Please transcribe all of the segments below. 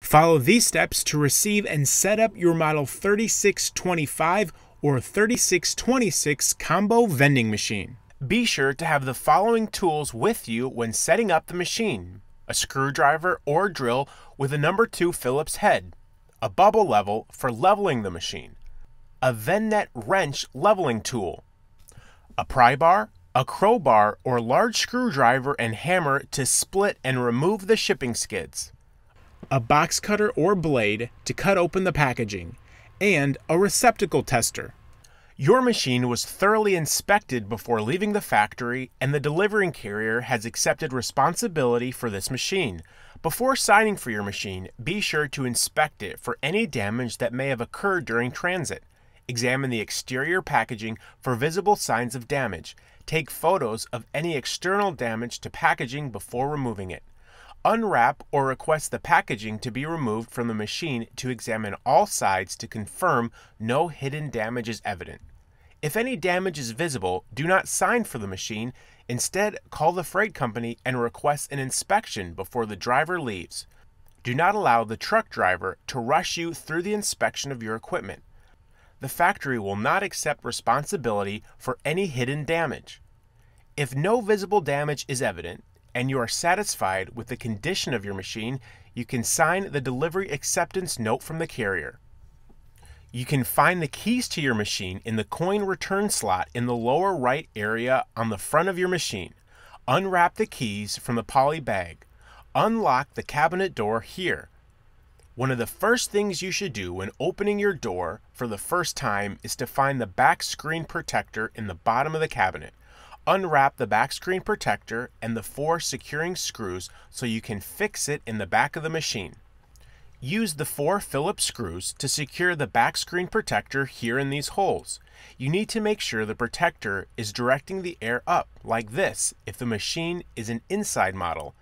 Follow these steps to receive and set up your Model 3625 or 3626 combo vending machine. Be sure to have the following tools with you when setting up the machine: a screwdriver or drill with a number 2 Phillips head, a bubble level for leveling the machine, a Vennet wrench leveling tool, a pry bar, a crowbar or large screwdriver and hammer to split and remove the shipping skids, a box cutter or blade to cut open the packaging, and a receptacle tester. Your machine was thoroughly inspected before leaving the factory, and the delivering carrier has accepted responsibility for this machine. Before signing for your machine, be sure to inspect it for any damage that may have occurred during transit. Examine the exterior packaging for visible signs of damage. Take photos of any external damage to packaging before removing it. Unwrap or request the packaging to be removed from the machine to examine all sides to confirm no hidden damage is evident. If any damage is visible, do not sign for the machine. Instead, call the freight company and request an inspection before the driver leaves. Do not allow the truck driver to rush you through the inspection of your equipment. The factory will not accept responsibility for any hidden damage. If no visible damage is evident, and you are satisfied with the condition of your machine, you can sign the delivery acceptance note from the carrier. You can find the keys to your machine in the coin return slot in the lower right area on the front of your machine. Unwrap the keys from the poly bag. Unlock the cabinet door here. One of the first things you should do when opening your door for the first time is to find the back screen protector in the bottom of the cabinet. Unwrap the back screen protector and the 4 securing screws so you can fix it in the back of the machine. Use the 4 Phillips screws to secure the back screen protector here in these holes. You need to make sure the protector is directing the air up like this if the machine is an inside model,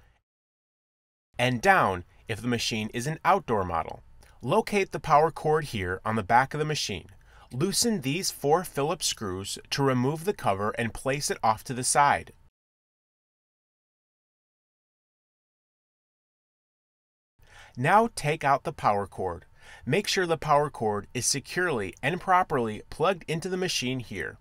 and down if the machine is an outdoor model. Locate the power cord here on the back of the machine. Loosen these 4 Phillips screws to remove the cover and place it off to the side. Now take out the power cord. Make sure the power cord is securely and properly plugged into the machine here.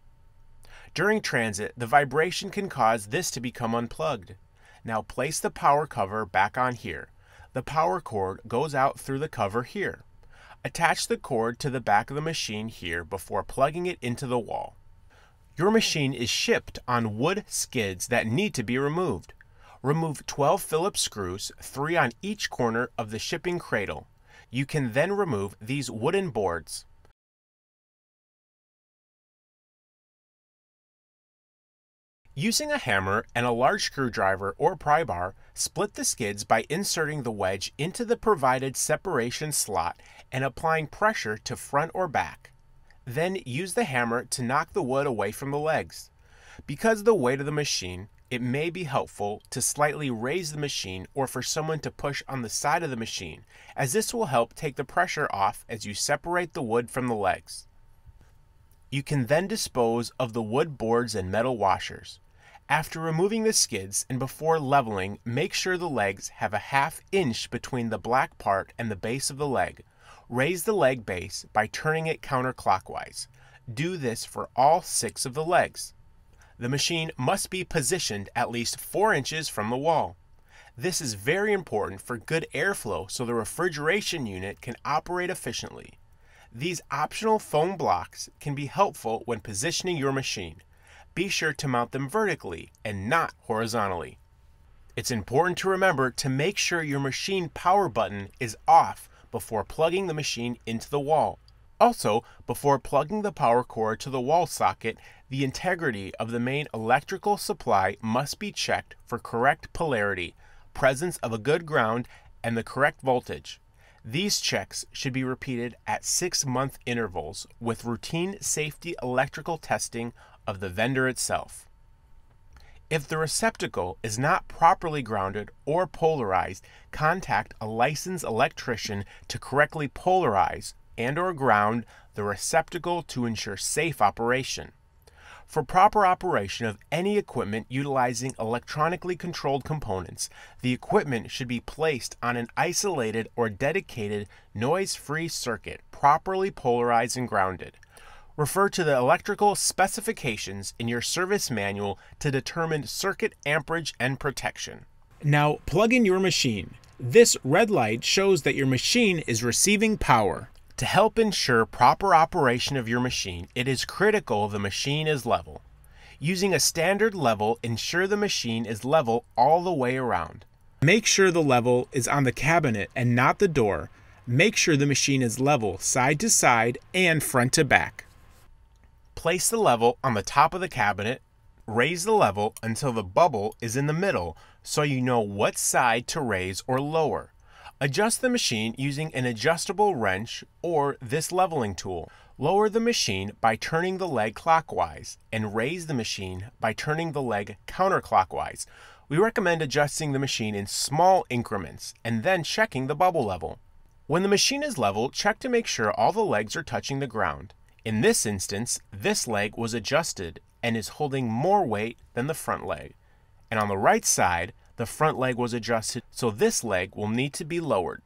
During transit, the vibration can cause this to become unplugged. Now place the power cover back on here. The power cord goes out through the cover here. Attach the cord to the back of the machine here before plugging it into the wall. Your machine is shipped on wood skids that need to be removed. Remove 12 Phillips screws, 3 on each corner of the shipping cradle. You can then remove these wooden boards. Using a hammer and a large screwdriver or pry bar, split the skids by inserting the wedge into the provided separation slot and applying pressure to front or back. Then use the hammer to knock the wood away from the legs. Because of the weight of the machine, it may be helpful to slightly raise the machine or for someone to push on the side of the machine, as this will help take the pressure off as you separate the wood from the legs. You can then dispose of the wood boards and metal washers. After removing the skids and before leveling, make sure the legs have a ½ inch between the black part and the base of the leg. Raise the leg base by turning it counterclockwise. Do this for all 6 of the legs. The machine must be positioned at least 4 inches from the wall. This is very important for good airflow so the refrigeration unit can operate efficiently. These optional foam blocks can be helpful when positioning your machine. Be sure to mount them vertically and not horizontally. It's important to remember to make sure your machine power button is off before plugging the machine into the wall. Also, before plugging the power cord to the wall socket, the integrity of the main electrical supply must be checked for correct polarity, presence of a good ground, and the correct voltage. These checks should be repeated at 6-month intervals with routine safety electrical testing of the vendor itself. If the receptacle is not properly grounded or polarized, contact a licensed electrician to correctly polarize and/or ground the receptacle to ensure safe operation. For proper operation of any equipment utilizing electronically controlled components, the equipment should be placed on an isolated or dedicated noise-free circuit, properly polarized and grounded. Refer to the electrical specifications in your service manual to determine circuit amperage and protection. Now plug in your machine. This red light shows that your machine is receiving power. To help ensure proper operation of your machine, it is critical the machine is level. Using a standard level, ensure the machine is level all the way around. Make sure the level is on the cabinet and not the door. Make sure the machine is level side to side and front to back. Place the level on the top of the cabinet. Raise the level until the bubble is in the middle so you know what side to raise or lower. Adjust the machine using an adjustable wrench or this leveling tool. Lower the machine by turning the leg clockwise and raise the machine by turning the leg counterclockwise. We recommend adjusting the machine in small increments and then checking the bubble level. When the machine is level, check to make sure all the legs are touching the ground. In this instance, this leg was adjusted and is holding more weight than the front leg. And on the right side, the front leg was adjusted, so this leg will need to be lowered.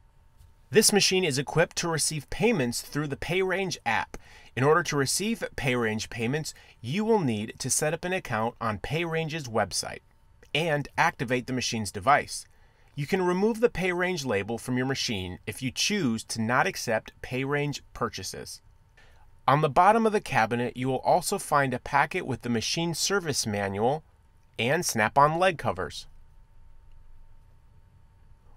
This machine is equipped to receive payments through the PayRange app. In order to receive PayRange payments, you will need to set up an account on PayRange's website and activate the machine's device. You can remove the PayRange label from your machine if you choose to not accept PayRange purchases. On the bottom of the cabinet, you will also find a packet with the machine service manual and snap-on leg covers.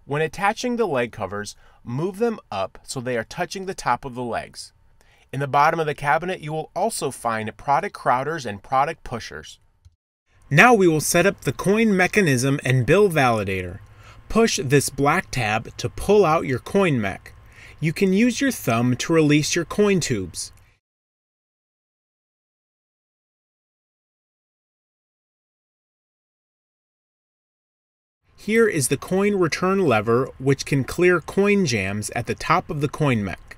When attaching the leg covers, move them up so they are touching the top of the legs. In the bottom of the cabinet, you will also find product crowders and product pushers. Now we will set up the coin mechanism and bill validator. Push this black tab to pull out your coin mech. You can use your thumb to release your coin tubes. Here is the coin return lever, which can clear coin jams at the top of the coin mech.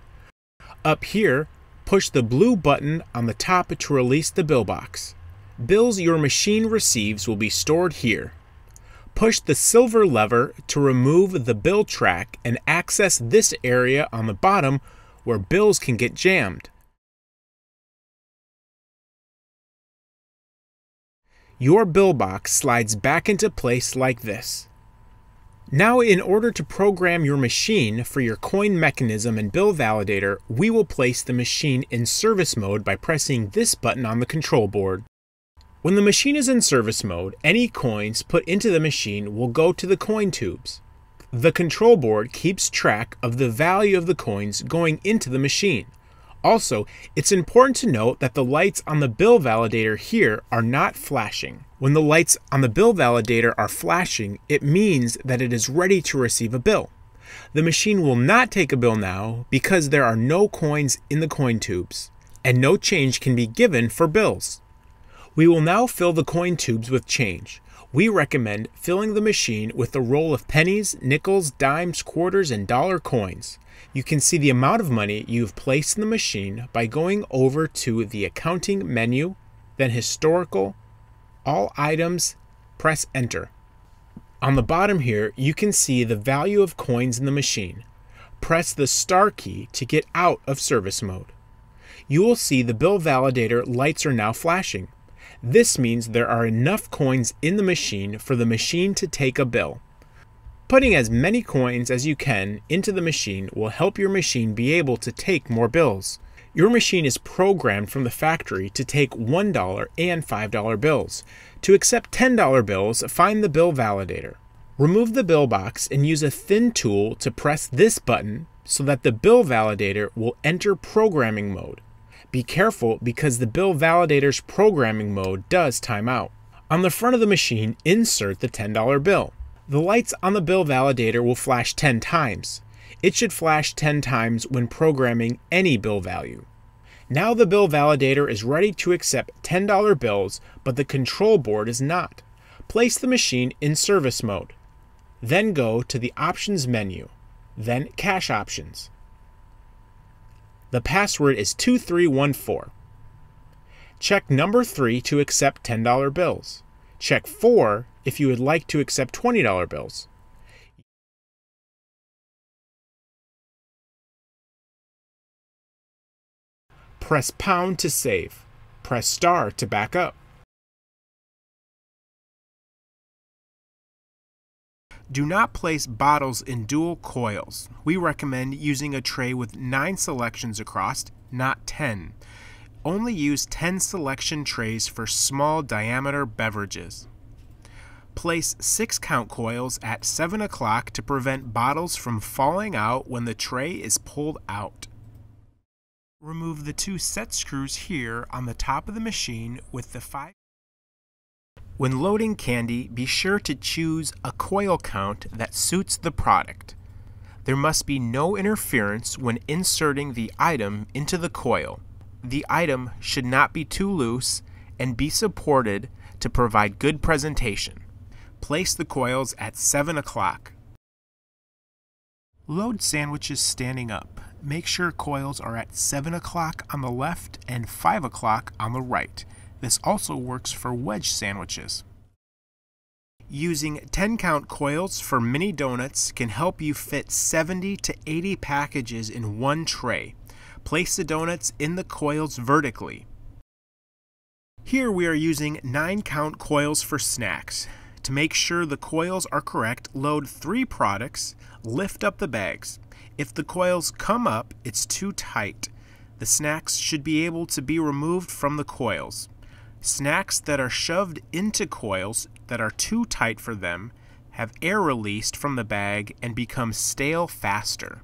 Up here, push the blue button on the top to release the bill box. Bills your machine receives will be stored here. Push the silver lever to remove the bill track and access this area on the bottom where bills can get jammed. Your bill box slides back into place like this. Now, in order to program your machine for your coin mechanism and bill validator, we will place the machine in service mode by pressing this button on the control board. When the machine is in service mode, any coins put into the machine will go to the coin tubes. The control board keeps track of the value of the coins going into the machine. Also, it's important to note that the lights on the bill validator here are not flashing. When the lights on the bill validator are flashing, it means that it is ready to receive a bill. The machine will not take a bill now because there are no coins in the coin tubes, and no change can be given for bills. We will now fill the coin tubes with change. We recommend filling the machine with a roll of pennies, nickels, dimes, quarters, and dollar coins. You can see the amount of money you've placed in the machine by going over to the accounting menu, then historical, all items, press enter. On the bottom here, you can see the value of coins in the machine. Press the star key to get out of service mode. You will see the bill validator lights are now flashing. This means there are enough coins in the machine for the machine to take a bill. Putting as many coins as you can into the machine will help your machine be able to take more bills. Your machine is programmed from the factory to take $1 and $5 bills. To accept $10 bills, find the bill validator. Remove the bill box and use a thin tool to press this button so that the bill validator will enter programming mode. Be careful because the bill validator's programming mode does time out. On the front of the machine, insert the $10 bill. The lights on the bill validator will flash 10 times. It should flash 10 times when programming any bill value. Now the bill validator is ready to accept $10 bills, but the control board is not. Place the machine in service mode. Then go to the Options menu, then Cash Options. The password is 2314. Check number 3 to accept $10 bills. Check 4 if you would like to accept $20 bills. Press pound to save. Press star to back up. Do not place bottles in dual coils. We recommend using a tray with 9 selections across, not 10. Only use 10 selection trays for small diameter beverages. Place 6-count coils at 7 o'clock to prevent bottles from falling out when the tray is pulled out. Remove the 2 set screws here on the top of the machine with the 5. When loading candy, be sure to choose a coil count that suits the product. There must be no interference when inserting the item into the coil. The item should not be too loose and be supported to provide good presentation. Place the coils at 7 o'clock. Load sandwiches standing up. Make sure coils are at 7 o'clock on the left and 5 o'clock on the right. This also works for wedge sandwiches. Using 10-count coils for mini donuts can help you fit 70 to 80 packages in one tray. Place the donuts in the coils vertically. Here we are using 9-count coils for snacks. To make sure the coils are correct, load 3 products, lift up the bags. If the coils come up, it's too tight. The snacks should be able to be removed from the coils. Snacks that are shoved into coils that are too tight for them have air released from the bag and become stale faster.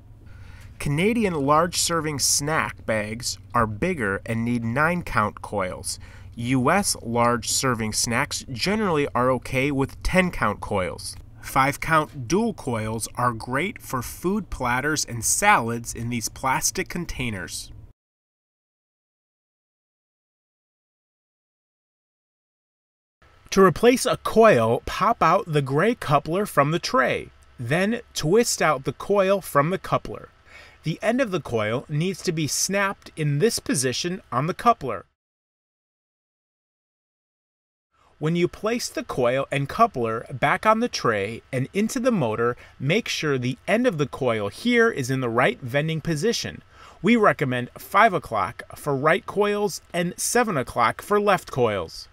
Canadian large serving snack bags are bigger and need 9-count coils. US large serving snacks generally are okay with 10-count coils. 5-count dual coils are great for food platters and salads in these plastic containers. To replace a coil, pop out the gray coupler from the tray. Then twist out the coil from the coupler. The end of the coil needs to be snapped in this position on the coupler. When you place the coil and coupler back on the tray and into the motor, make sure the end of the coil here is in the right vending position. We recommend 5 o'clock for right coils and 7 o'clock for left coils.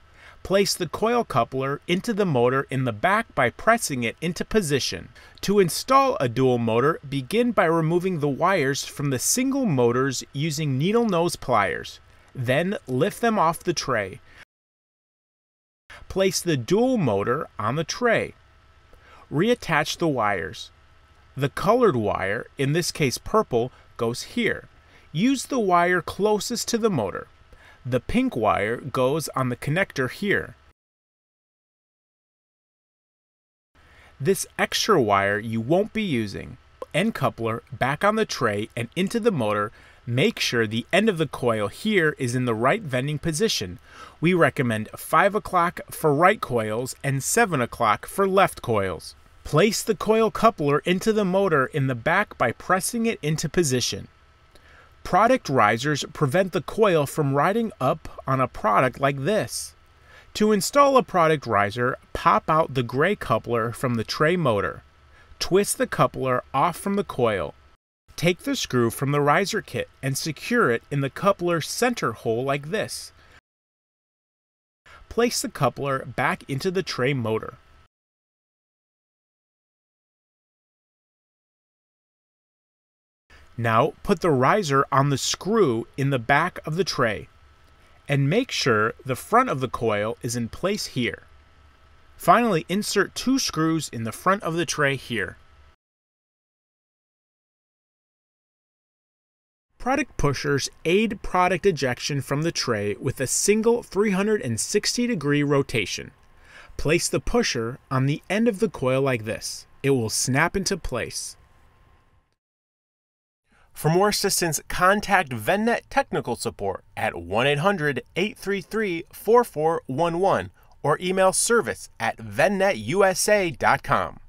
Place the coil coupler into the motor in the back by pressing it into position. To install a dual motor, begin by removing the wires from the single motors using needle nose pliers. Then lift them off the tray. Place the dual motor on the tray. Reattach the wires. The colored wire, in this case purple, goes here. Use the wire closest to the motor. The pink wire goes on the connector here. This extra wire you won't be using. End coupler back on the tray and into the motor. Make sure the end of the coil here is in the right vending position. We recommend 5 o'clock for right coils and 7 o'clock for left coils. Place the coil coupler into the motor in the back by pressing it into position. Product risers prevent the coil from riding up on a product like this. To install a product riser, pop out the gray coupler from the tray motor. Twist the coupler off from the coil. Take the screw from the riser kit and secure it in the coupler center hole like this. Place the coupler back into the tray motor. Now put the riser on the screw in the back of the tray and make sure the front of the coil is in place here. Finally, insert 2 screws in the front of the tray here. Product pushers aid product ejection from the tray with a single 360-degree rotation. Place the pusher on the end of the coil like this. It will snap into place. For more assistance, contact VendNet Technical Support at 1-800-833-4411 or email service@vendnetusa.com.